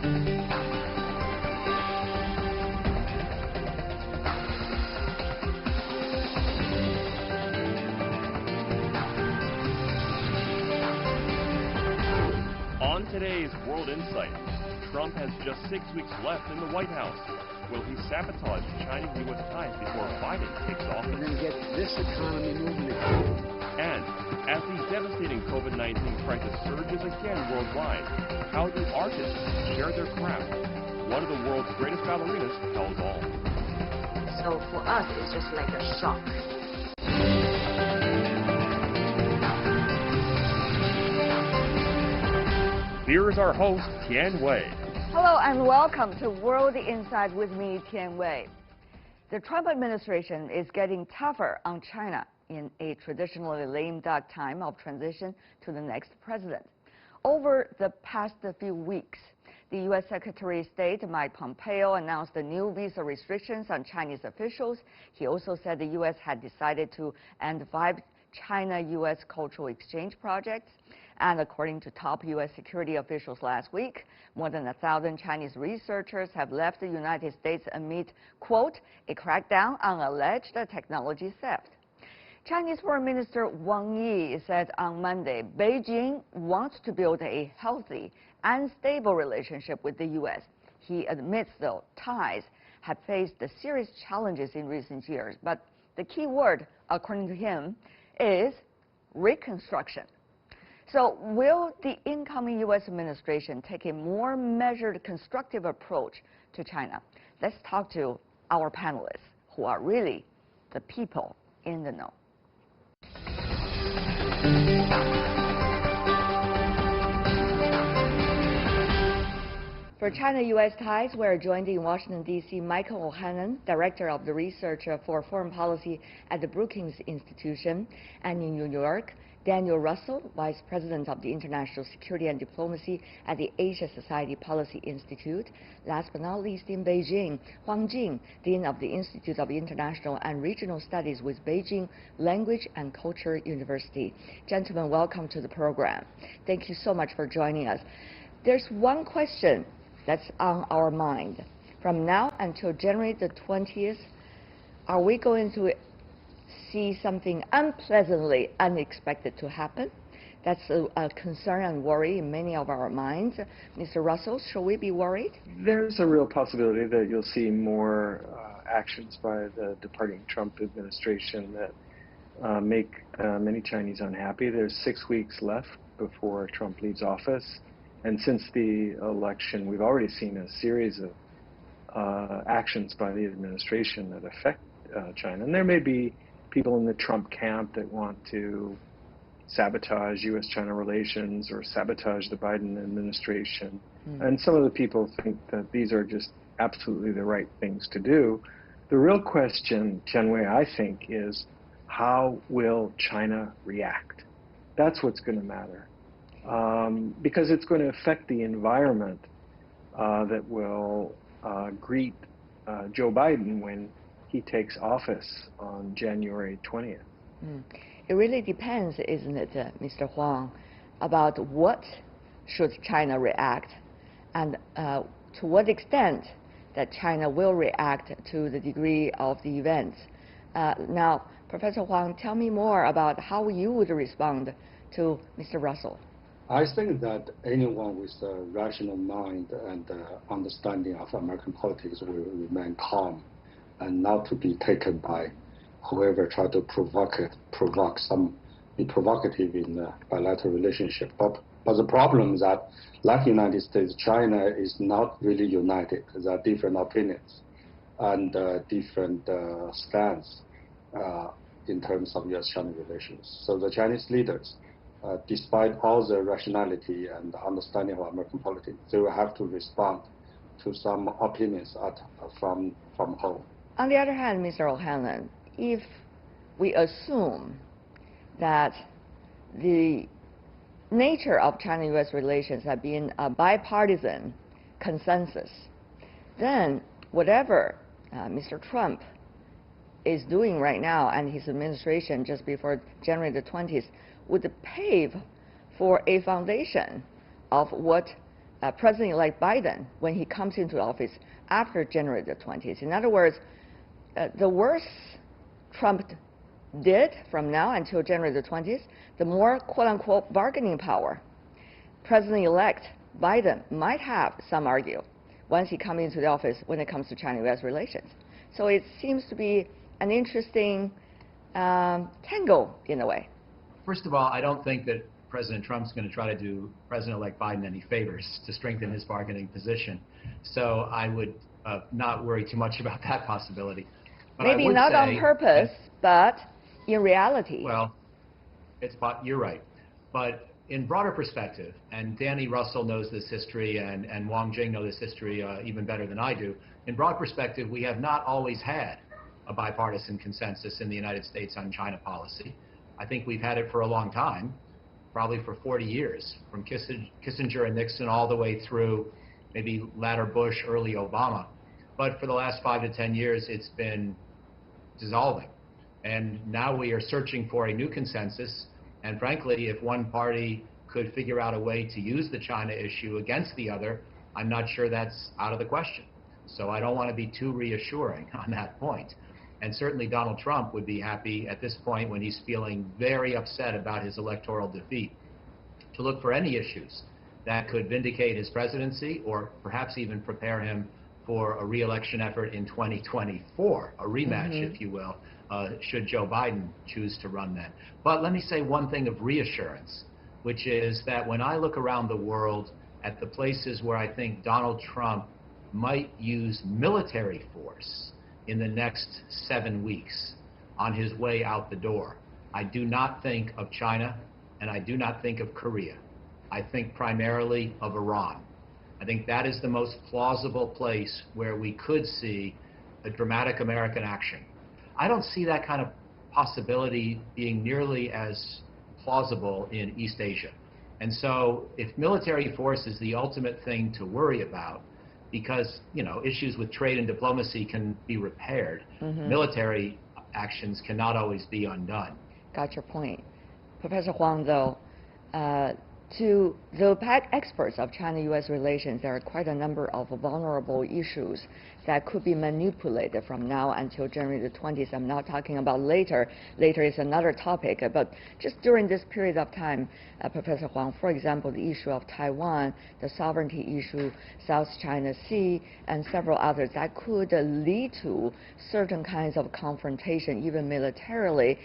On today's World Insight, Trump has just 6 weeks left in the White House. Will he sabotage China-U.S. ties before Biden takes office? We're going to get this economy moving again. And as the devastating COVID-19 crisis surges again worldwide, how do artists share their craft? One of the world's greatest ballerinas tells all. So for us, it's just like a shock. Here is our host, Tian Wei. Hello and welcome to World Insight with me, Tian Wei. The Trump administration is getting tougher on China in a traditionally lame duck time of transition to the next president. Over the past few weeks, the U.S. Secretary of State Mike Pompeo announced the new visa restrictions on Chinese officials. He also said the U.S. had decided to end 5 China-U.S. cultural exchange projects. And according to top U.S. security officials last week, more than 1,000 Chinese researchers have left the United States amid, quote, a crackdown on alleged technology theft. Chinese Foreign Minister Wang Yi said on Monday, Beijing wants to build a healthy and stable relationship with the U.S. He admits, though, ties have faced serious challenges in recent years. But the key word, according to him, is reconstruction. So will the incoming U.S. administration take a more measured, constructive approach to China? Let's talk to our panelists, who are really the people in the know. For China-U.S. ties, we are joined in Washington, D.C., Michael O'Hanlon, Director of the Research for Foreign Policy at the Brookings Institution, and in New York, Daniel Russell, Vice President of the International Security and Diplomacy at the Asia Society Policy Institute. Last but not least, in Beijing, Huang Jing, Dean of the Institute of International and Regional Studies with Beijing Language and Culture University. Gentlemen, welcome to the program. Thank you so much for joining us. There's one question that's on our mind. From now until January the 20th, are we going to see something unpleasantly unexpected to happen? That's a concern and worry in many of our minds. Mr. Russell, should we be worried? There's a real possibility that you'll see more actions by the departing Trump administration that make many Chinese unhappy. There's 6 weeks left before Trump leaves office. And since the election, we've already seen a series of actions by the administration that affect China. And there may be people in the Trump camp that want to sabotage U.S.-China relations or sabotage the Biden administration. And some of the people think that these are just absolutely the right things to do. The real question, Tian Wei, I think, is how will China react? That's what's going to matter. Because it's going to affect the environment that will greet Joe Biden when he takes office on January 20th. It really depends, isn't it, Mr. Huang, about what should China react and to what extent that China will react to the degree of the events. Now, Professor Huang, tell me more about how you would respond to Mr. Russell. I think that anyone with a rational mind and understanding of American politics will remain calm and not to be taken by whoever try to be provocative in the bilateral relationship. But the problem is that, like the United States, China is not really united. There are different opinions and different stance in terms of U.S.-China relations. So the Chinese leaders, despite all the rationality and understanding of American politics, they will have to respond to some opinions from home. On the other hand, Mr. O'Hanlon, if we assume that the nature of China-U.S. relations have been a bipartisan consensus, then whatever Mr. Trump is doing right now and his administration just before January the 20th would pave for a foundation of what President-elect Biden when he comes into office after January the 20th. In other words, the worse Trump did from now until January the 20th, the more quote-unquote bargaining power President-elect Biden might have, some argue, once he comes into the office when it comes to China-U.S. relations. So it seems to be an interesting tango in a way. First of all, I don't think that President Trump's going to try to do President-elect Biden any favors to strengthen his bargaining position. So I would not worry too much about that possibility. But maybe not on purpose, but in reality. Well, you're right. But in broader perspective, and Danny Russell knows this history, and Wang Jing knows this history even better than I do, in broad perspective, we have not always had a bipartisan consensus in the United States on China policy. I think we've had it for a long time, probably for 40 years, from Kissinger and Nixon all the way through maybe latter Bush, early Obama. But for the last 5 to 10 years, it's been dissolving. And now we are searching for a new consensus. And frankly, if one party could figure out a way to use the China issue against the other, I'm not sure that's out of the question. So I don't want to be too reassuring on that point. And certainly Donald Trump would be happy at this point, when he's feeling very upset about his electoral defeat, to look for any issues that could vindicate his presidency, or perhaps even prepare him for a re-election effort in 2024, a rematch, if you will, should Joe Biden choose to run then. But let me say one thing of reassurance, which is that when I look around the world at the places where I think Donald Trump might use military force in the next 7 weeks on his way out the door, I do not think of China, and I do not think of Korea. I think primarily of Iran. I think that is the most plausible place where we could see a dramatic American action. I don't see that kind of possibility being nearly as plausible in East Asia. And so if military force is the ultimate thing to worry about, because, you know, issues with trade and diplomacy can be repaired, military actions cannot always be undone. Got your point. Professor Huang, though, to the experts of China-U.S. relations, there are quite a number of vulnerable issues that could be manipulated from now until January the 20th. I'm not talking about later. Later is another topic. But just during this period of time, Professor Huang, for example, the issue of Taiwan, the sovereignty issue, South China Sea, and several others that could lead to certain kinds of confrontation, even militarily,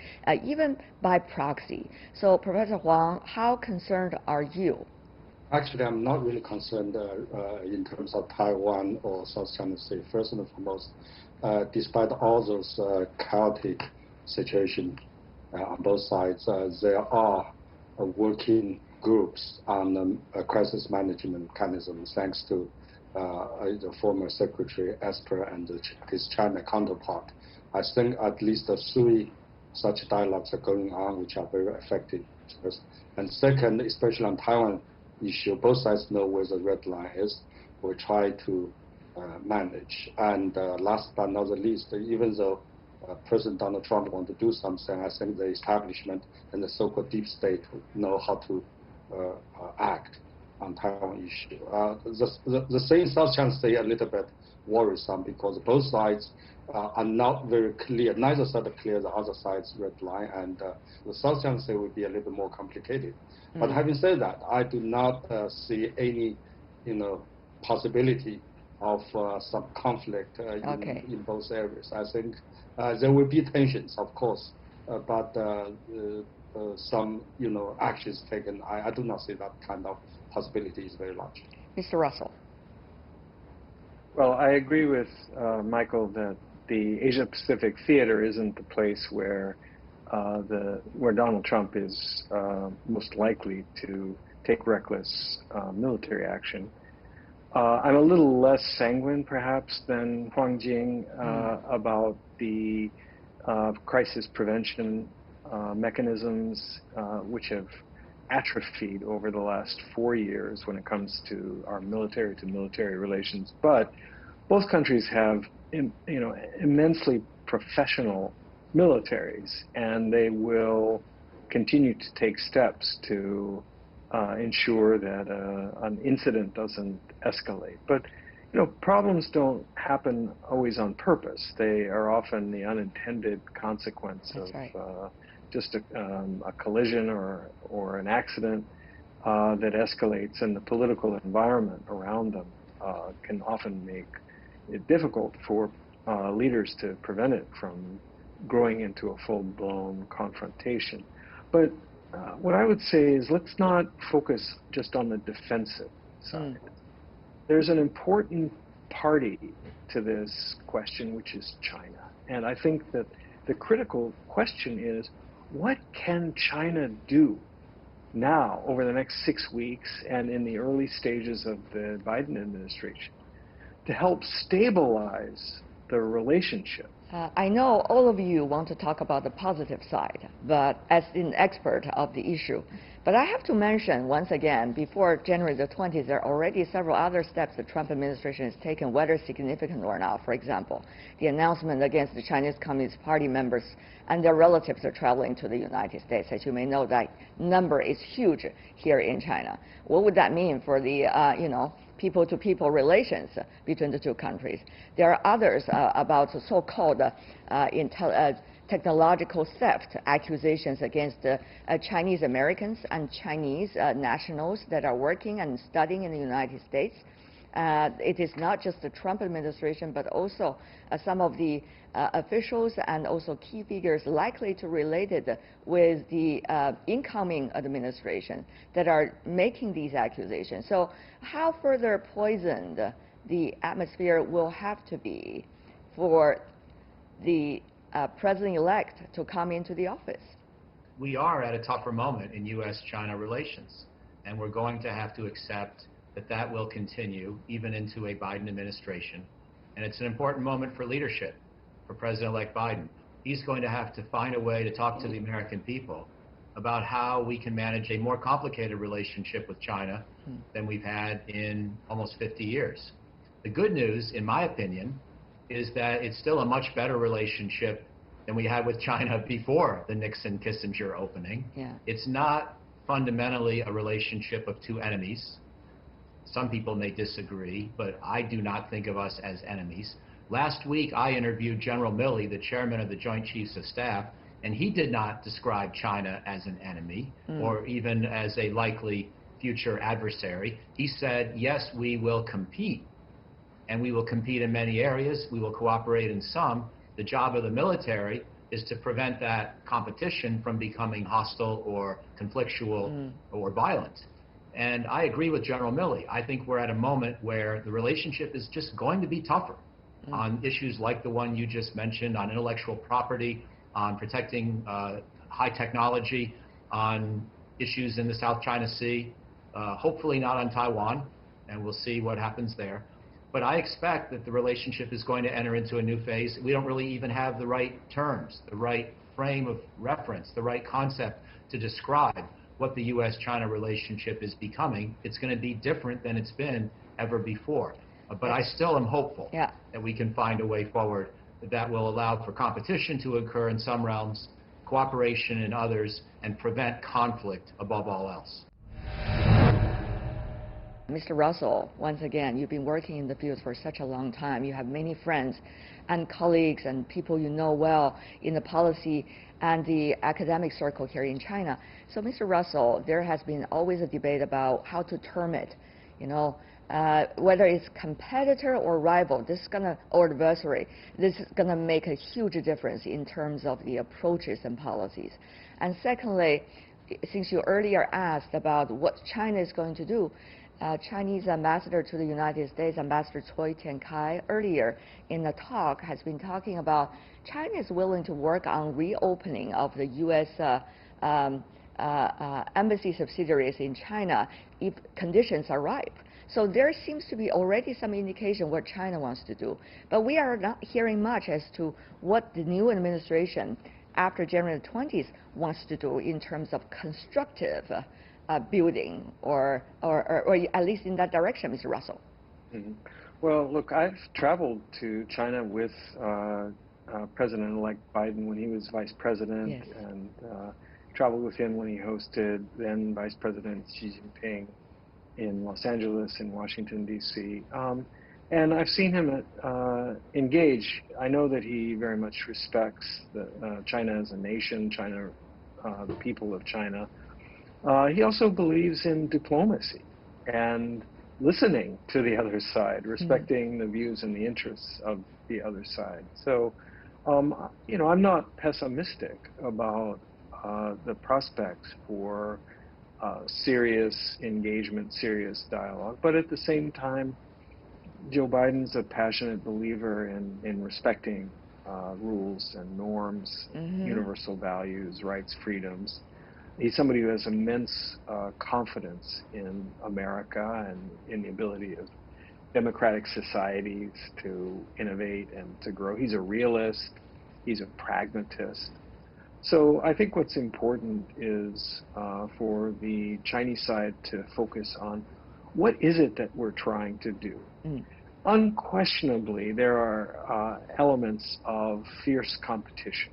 even by proxy. So, Professor Huang, how concerned are you? Actually, I'm not really concerned in terms of Taiwan or South China Sea. First and foremost, despite all those chaotic situations on both sides, there are working groups on crisis management mechanisms, thanks to the former Secretary Esper and his China counterpart. I think at least 3 such dialogues are going on, which are very effective. First. And second, especially on Taiwan issue, both sides know where the red line is. We try to manage. And last but not the least, even though President Donald Trump wants to do something, I think the establishment and the so-called deep state know how to act on Taiwan issue. The same South China Sea a little bit worrisome, because both sides are not very clear. Neither side is clear the other side's red line, and the South China Sea will be a little more complicated. But having said that, I do not see any, possibility of some conflict in both areas. I think there will be tensions, of course, but some, actions taken. I do not see that kind of possibility is very large. Mr. Russell. Well, I agree with Michael that the Asia-Pacific theater isn't the place where Donald Trump is most likely to take reckless military action. I'm a little less sanguine, perhaps, than Huang Jing about the crisis prevention mechanisms, which have atrophied over the last 4 years when it comes to our military-to-military relations. But both countries have, immensely professional militaries, and they will continue to take steps to ensure that an incident doesn't escalate. But problems don't happen always on purpose. They are often the unintended consequence That's of right. just a collision or an accident that escalates, and the political environment around them can often make it difficult for leaders to prevent it from growing into a full-blown confrontation. But what I would say is, let's not focus just on the defensive side. There's an important party to this question, which is China. And I think that the critical question is, what can China do now over the next 6 weeks and in the early stages of the Biden administration to help stabilize the relationship? I know all of you want to talk about the positive side, but as an expert of the issue. But I have to mention, once again, before January the 20th, there are already several other steps the Trump administration has taken, whether significant or not. For example, the announcement against the Chinese Communist Party members and their relatives are traveling to the United States. As you may know, that number is huge here in China. What would that mean for the, people-to-people relations between the two countries? There are others about so-called technological theft accusations against Chinese Americans and Chinese nationals that are working and studying in the United States. It is not just the Trump administration, but also some of the officials and also key figures likely to related with the incoming administration that are making these accusations. So how further poisoned the atmosphere will have to be for the president-elect to come into the office? We are at a tougher moment in U.S.-China relations, and we're going to have to accept that that will continue even into a Biden administration. And it's an important moment for leadership, for President-elect Biden. He's going to have to find a way to talk to the American people about how we can manage a more complicated relationship with China than we've had in almost 50 years. The good news, in my opinion, is that it's still a much better relationship than we had with China before the Nixon-Kissinger opening. Yeah. It's not fundamentally a relationship of two enemies. Some people may disagree, but I do not think of us as enemies. Last week, I interviewed General Milley, the chairman of the Joint Chiefs of Staff, and he did not describe China as an enemy or even as a likely future adversary. He said, yes, we will compete, and we will compete in many areas. We will cooperate in some. The job of the military is to prevent that competition from becoming hostile or conflictual or violent. And I agree with General Milley. I think we're at a moment where the relationship is just going to be tougher on issues like the one you just mentioned, on intellectual property, on protecting high technology, on issues in the South China Sea, hopefully not on Taiwan, and we'll see what happens there. But I expect that the relationship is going to enter into a new phase. We don't really even have the right terms, the right frame of reference, the right concept to describe what the U.S.-China relationship is becoming. It's going to be different than it's been ever before. But I still am hopeful that we can find a way forward that will allow for competition to occur in some realms, cooperation in others, and prevent conflict above all else. Mr. Russell, once again, you've been working in the field for such a long time. You have many friends and colleagues and people you know well in the policy and the academic circle here in China. So, Mr. Russell, there has been always a debate about how to term it, whether it's competitor or rival, or adversary. This is going to make a huge difference in terms of the approaches and policies. And secondly, since you earlier asked about what China is going to do, Chinese ambassador to the United States, Ambassador Choi Tian-kai, earlier in the talk has been talking about China is willing to work on reopening of the U.S. Embassy subsidiaries in China if conditions are ripe. So there seems to be already some indication what China wants to do. But we are not hearing much as to what the new administration after January 20th wants to do in terms of constructive building or at least in that direction, Mr. Russell. Well, look, I've traveled to China with President-elect Biden when he was vice president, and traveled with him when he hosted then Vice President Xi Jinping in Los Angeles and Washington, D.C. And I've seen him engage. I know that he very much respects China as a nation, China, the people of China. He also believes in diplomacy and listening to the other side, respecting the views and the interests of the other side. So, you know, I'm not pessimistic about the prospects for serious engagement, serious dialogue. But at the same time, Joe Biden's a passionate believer in respecting rules and norms, universal values, rights, freedoms. He's somebody who has immense confidence in America and in the ability of democratic societies to innovate and to grow. He's a realist. He's a pragmatist. So I think what's important is for the Chinese side to focus on what is it that we're trying to do. Unquestionably, there are elements of fierce competition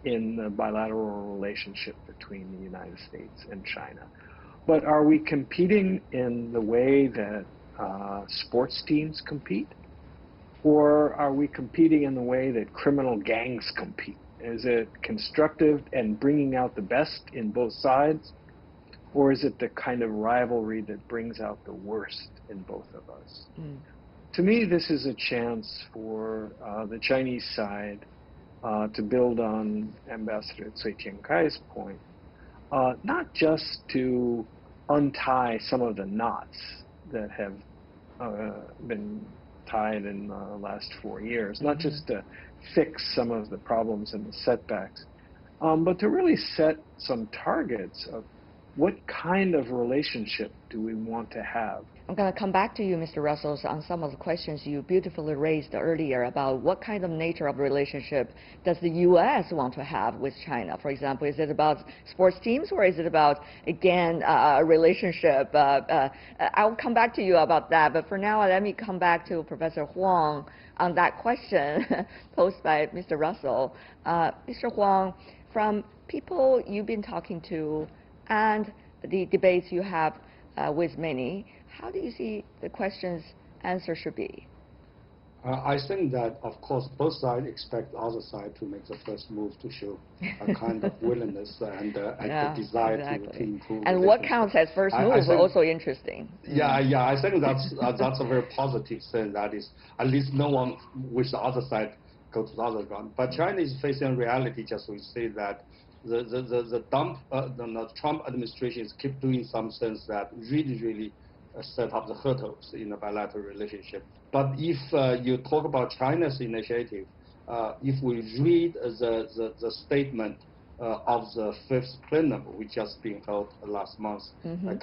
in the bilateral relationship between the United States and China. But are we competing in the way that sports teams compete? Or are we competing in the way that criminal gangs compete? Is it constructive and bringing out the best in both sides? Or is it the kind of rivalry that brings out the worst in both of us? To me, this is a chance for the Chinese side to build on Ambassador Cui Tiankai's point, not just to untie some of the knots that have been tied in the last 4 years, not just to fix some of the problems and the setbacks, but to really set some targets of what kind of relationship do we want to have. I'm going to come back to you, Mr. Russell, on some of the questions you beautifully raised earlier about what kind of nature of relationship does the U.S. want to have with China? For example, is it about sports teams or is it about, again, a relationship? I'll come back to you about that, but for now, let me come back to Professor Huang on that question posed by Mr. Russell. Mr. Huang, from people you've been talking to and the debates you have with many, how do you see the question's answer should be? I think that, of course, both sides expect the other side to make the first move to show a kind of willingness and the desire to improve. And what counts as first move is also interesting. Yeah, I think that's a very positive thing. That is, at least no one wish the other side go to the other ground. But China is facing reality, just we say that the Trump administration keep doing some things that really set up the hurdles in the bilateral relationship. But if you talk about China's initiative, if we read the statement of the fifth plenum, which just been held last month,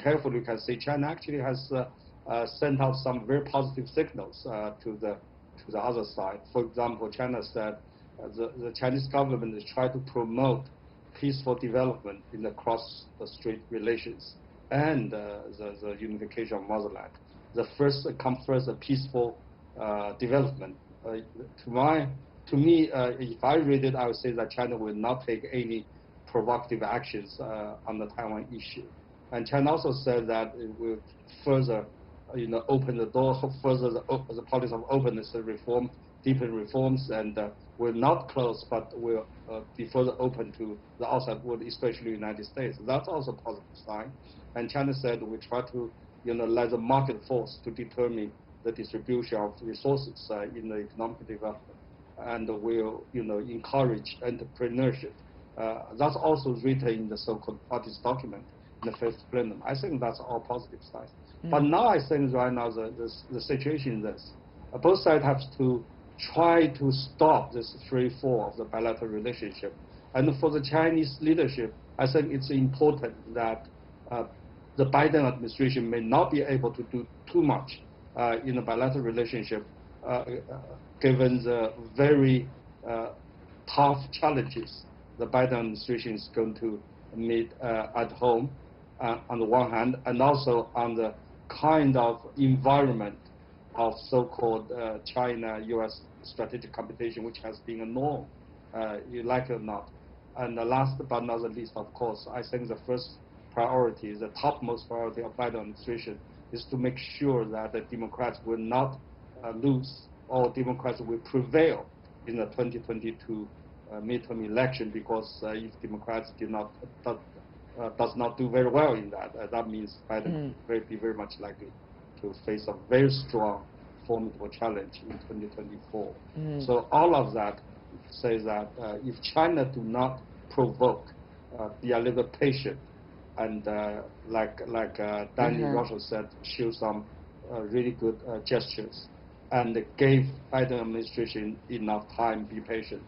carefully you can see China actually has sent out some very positive signals to the other side. For example, China said the Chinese government is trying to promote peaceful development in the cross-strait relations and the unification of motherland. The first come first, a peaceful development. To me, if I read it, I would say that China will not take any provocative actions on the Taiwan issue. And China also said that it will further, open the door, further the policy of openness and reform, deepen reforms, and will not close, but will be further open to the outside world, especially the United States. That's also a positive sign. And China said we try to, let the market force to determine the distribution of resources in the economic development, and will, encourage entrepreneurship. That's also written in the so-called parties document in the fifth plenum. I think that's all positive signs. But now I think right now the situation is this: both sides have to try to stop this free fall of the bilateral relationship. And for the Chinese leadership, I think it's important that the Biden administration may not be able to do too much in the bilateral relationship, given the very tough challenges the Biden administration is going to meet at home, on the one hand, and also on the kind of environment of so-called China-U.S. strategic competition, which has been a norm, you like it or not. And the last but not the least, of course, I think the first priority, the topmost priority of Biden administration is to make sure that the Democrats will not lose, or Democrats will prevail in the 2022 midterm election, because if Democrats does not do very well in that, that means Biden will be very much likely to face a very strong, formidable challenge in 2024. So all of that says that if China do not provoke, be a little patient, and like Danny Russell said, show some really good gestures, and gave Biden administration enough time, be patient,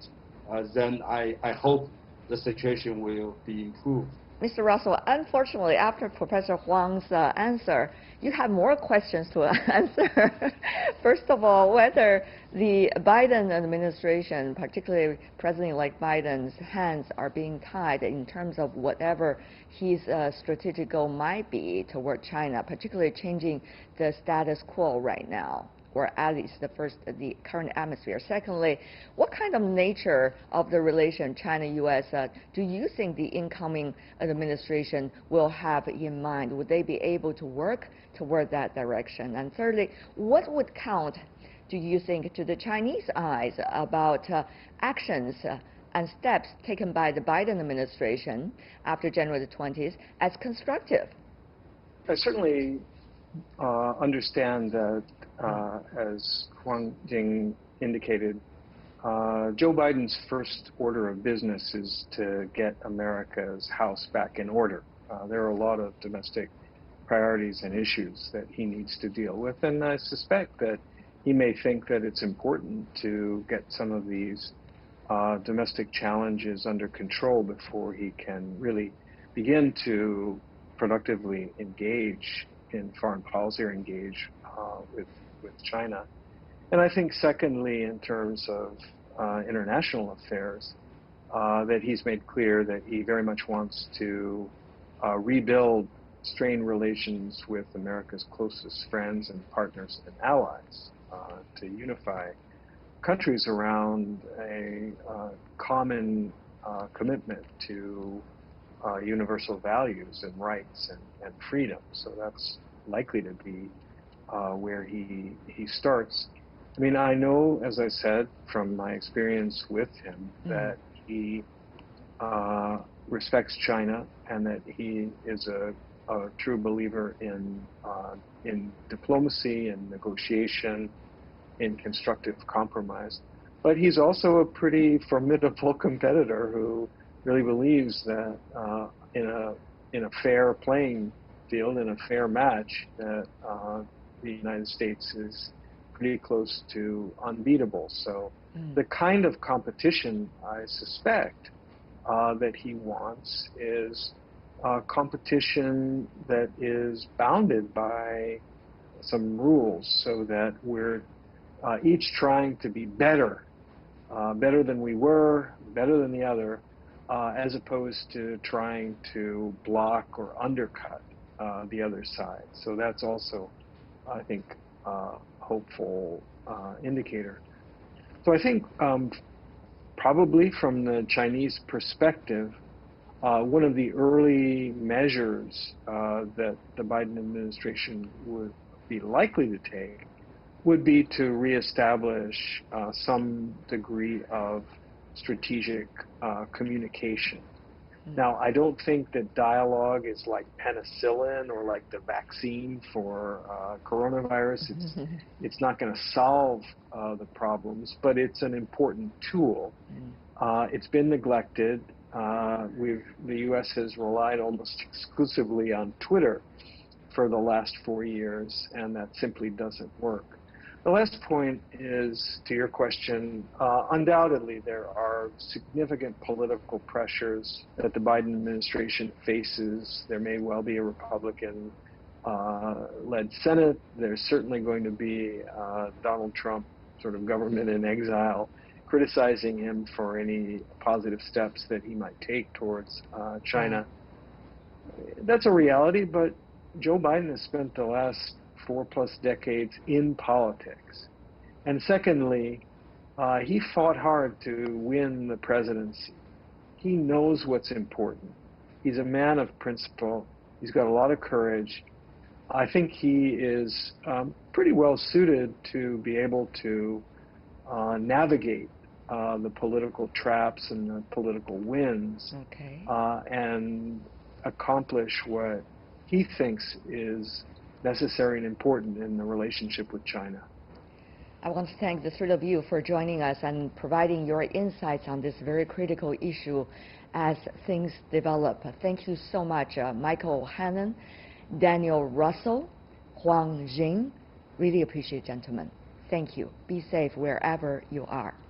then I hope the situation will be improved. Mr. Russell, unfortunately, after Professor Huang's answer, you have more questions to answer. First of all, whether the Biden administration, particularly President-elect Biden's hands, are being tied in terms of whatever his strategic goal might be toward China, particularly changing the status quo right now, or at least the current atmosphere. Secondly, what kind of nature of the relation China-U.S. Do you think the incoming administration will have in mind? Would they be able to work toward that direction? And thirdly, what would count, do you think, to the Chinese eyes about actions and steps taken by the Biden administration after January the 20th as constructive? I certainly understand that, as Huang Jing indicated, Joe Biden's first order of business is to get America's house back in order. There are a lot of domestic priorities and issues that he needs to deal with, and I suspect that he may think that it's important to get some of these domestic challenges under control before he can really begin to productively engage in foreign policy or engage with China. And I think secondly, in terms of international affairs, that he's made clear that he very much wants to rebuild strained relations with America's closest friends and partners and allies, to unify countries around a common commitment to universal values and rights and freedom. So that's likely to be where he starts. I mean, I know, as I said, from my experience with him, that he respects China and that he is a true believer in diplomacy and negotiation, in constructive compromise. But he's also a pretty formidable competitor who really believes that in a fair playing field, in a fair match, that the United States is pretty close to unbeatable. So the kind of competition I suspect that he wants is competition that is bounded by some rules, so that we're each trying to be better than we were, better than the other, as opposed to trying to block or undercut the other side. So that's also, I think, hopeful indicator. So I think probably from the Chinese perspective, one of the early measures that the Biden administration would be likely to take would be to reestablish some degree of strategic communication. Now, I don't think that dialogue is like penicillin or like the vaccine for coronavirus. It's not going to solve the problems, but it's an important tool. It's been neglected. The U.S. has relied almost exclusively on Twitter for the last 4 years, and that simply doesn't work. The last point is, to your question, undoubtedly there are significant political pressures that the Biden administration faces. There may well be a Republican-led Senate. There's certainly going to be Donald Trump sort of government in exile criticizing him for any positive steps that he might take towards China. That's a reality, but Joe Biden has spent the last 4+ decades in politics. And secondly, he fought hard to win the presidency. he knows what's important. He's a man of principle. He's got a lot of courage. I think he is pretty well suited to be able to navigate the political traps and the political winds, and accomplish what he thinks is necessary and important in the relationship with China. I want to thank the three of you for joining us and providing your insights on this very critical issue as things develop. Thank you so much, Michael Hannon, Daniel Russell, Huang Jing. Really appreciate it, gentlemen. Thank you. Be safe wherever you are.